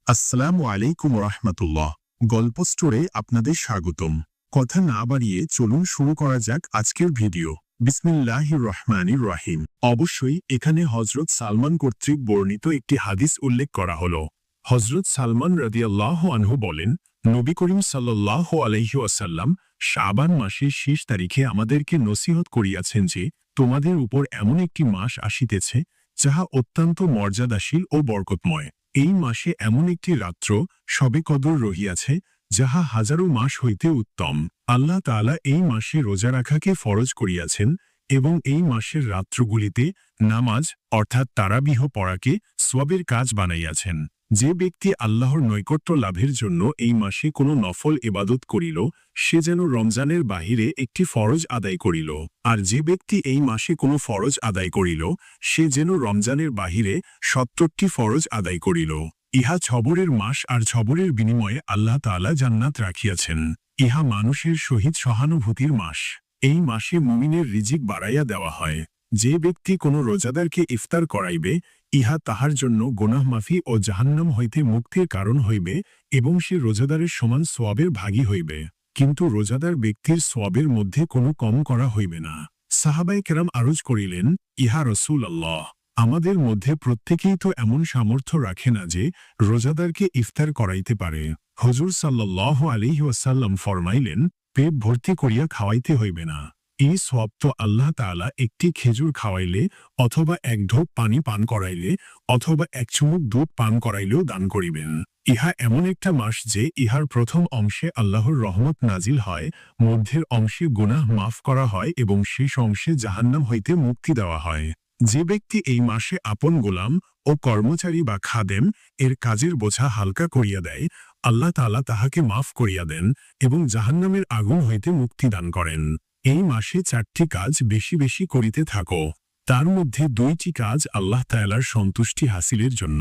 আসসালামু আলাইকুম রহমতুল্লাহ। গল্প স্টোরে আপনাদের স্বাগতম। কথা না বাড়িয়ে চলুন শুরু করা যাক আজকের ভিডিও। বিসমিল্লাহির রহমানির রহিম। অবশ্যই এখানে হযরত সালমান কর্তৃক বর্ণিত একটি হাদিস উল্লেখ করা হলো। হযরত সালমান রাদিয়াল্লাহু আনহু বলেন, নবী করিম সাল্লাল্লাহু আলাইহি ওয়াসাল্লাম শাবান মাসের শেষ তারিখে আমাদেরকে নসিহত করিয়াছেন যে, তোমাদের উপর এমন একটি মাস আসিতেছে যাহা অত্যন্ত মর্যাদাশীল ও বরকতময়। এই মাসে এমন একটি রাত্র শবে কদর রহিয়াছে যাহা হাজারো মাস হইতে উত্তম। আল্লাহ তাআলা এই মাসে রোজা রাখাকে ফরজ করিয়াছেন এবং এই মাসের রাত্রগুলিতে নামাজ অর্থাৎ তারাবিহ পড়াকে সওয়াবের কাজ বানাইয়াছেন। যে ব্যক্তি আল্লাহর নৈকট্য লাভের জন্য এই মাসে কোনো নফল ইবাদত করিল, সে যেন রমজানের বাহিরে একটি ফরজ আদায় করিল। আর যে ব্যক্তি এই মাসে কোনো ফরজ আদায় করিল, সে যেন রমজানের বাহিরে ৭০টি ফরজ আদায় করিল। ইহা ছবরের মাস, আর ছবরের বিনিময়ে আল্লাহ তাআলা জান্নাত রাখিয়াছেন। ইহা মানুষের সহিত সহানুভূতির মাস। এই মাসে মুমিনের রিজিক বাড়াইয়া দেওয়া হয়। যে ব্যক্তি কোনো রোজাদারকে ইফতার করাইবে, ইহা তাহার জন্য গুনাহ মাফি ও জাহান্নাম হইতে মুক্তির কারণ হইবে এবং সে রোজাদারের সমান সওয়াবের ভাগী হইবে। কিন্তু রোজাদার ব্যক্তির সওয়াবের মধ্যে কোনো কম করা হইবে না। সাহাবায়ে কেরাম আরজ করিলেন, ইহা রাসূলুল্লাহ, আমাদের মধ্যে প্রত্যেকেই তো এমন সামর্থ্য রাখে না যে রোজাদারকে ইফতার করাইতে পারে। হুজুর সাল্লাল্লাহু আলাইহি ওয়াসাল্লাম ফরমাইলেন, পেট ভর্তি করিয়া খাওয়াইতে হইবে না। এই সওয়াব তো আল্লাহ তাআলা একটি খেজুর খাওয়াইলে অথবা এক ঢোক পানি পান করাইলে অথবা এক চুমুক দুধ পান করাইলেও দান করিবেন। ইহা এমন একটা মাস যে ইহার প্রথম অংশে আল্লাহর রহমত নাজিল হয়, মধ্যের অংশে গুনাহ মাফ করা হয় এবং শেষ অংশে জাহান্নাম হইতে মুক্তি দেওয়া হয়। যে ব্যক্তি এই মাসে আপন গোলাম ও কর্মচারী বা খাদেম এর কাজের বোঝা হালকা করিয়া দেয়, আল্লাহ তাআলা তাহাকে মাফ করিয়া দেন এবং জাহান্নামের আগুন হইতে মুক্তি দান করেন। এই মাসে ৪টি কাজ বেশি বেশি করিতে থাকো। তার মধ্যে ২টি কাজ আল্লাহ তাআলার সন্তুষ্টি হাসিলের জন্য,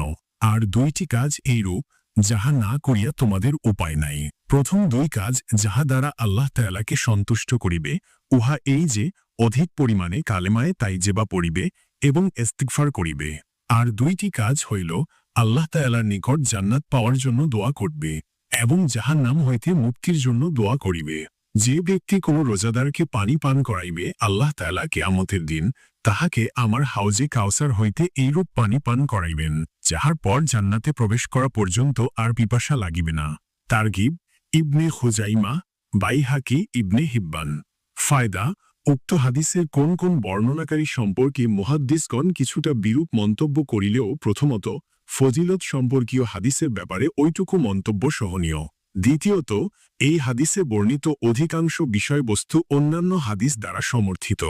আর ২টি কাজ এইরূপ যাহা না করিয়া তোমাদের উপায় নাই। প্রথম ২ কাজ যাহা দ্বারা আল্লাহ তাআলাকে সন্তুষ্ট করিবে, উহা এই যে অধিক পরিমাণে কালেমায়ে তাইয়্যিবা পড়িবে এবং ইস্তিগফার করিবে। আর ২টি কাজ হইল আল্লাহ তাআলার নিকট জান্নাত পাওয়ার জন্য দোয়া করবে এবং জাহান্নাম হইতে মুক্তির জন্য দোয়া করিবে। যে ব্যক্তি কোনো রোজাদারকে পানি পান করাইবে, আল্লাহ তাআলা কিয়ামতের দিন তাহাকে আমার হাউজে কাউসার হইতে এইরূপ পানি পান করাইবেন, যাহার পর জান্নাতে প্রবেশ করা পর্যন্ত আর পিপাসা লাগিবে না। তারগিব ইবনে খুজাইমা, বাইহাকি, ইবনে হিব্বান। ফায়দা: উক্ত হাদিসের কোন কোন বর্ণনাকারী সম্পর্কে মুহাদ্দিসগণ কিছুটা বিরূপ মন্তব্য করিলেও প্রথমত ফজিলত সম্পর্কীয় হাদিসের ব্যাপারে ওইটুকু মন্তব্য সহনীয়। দ্বিতীয়ত, এই হাদিসে বর্ণিত অধিকাংশ বিষয়বস্তু অন্যান্য হাদিস দ্বারা সমর্থিত।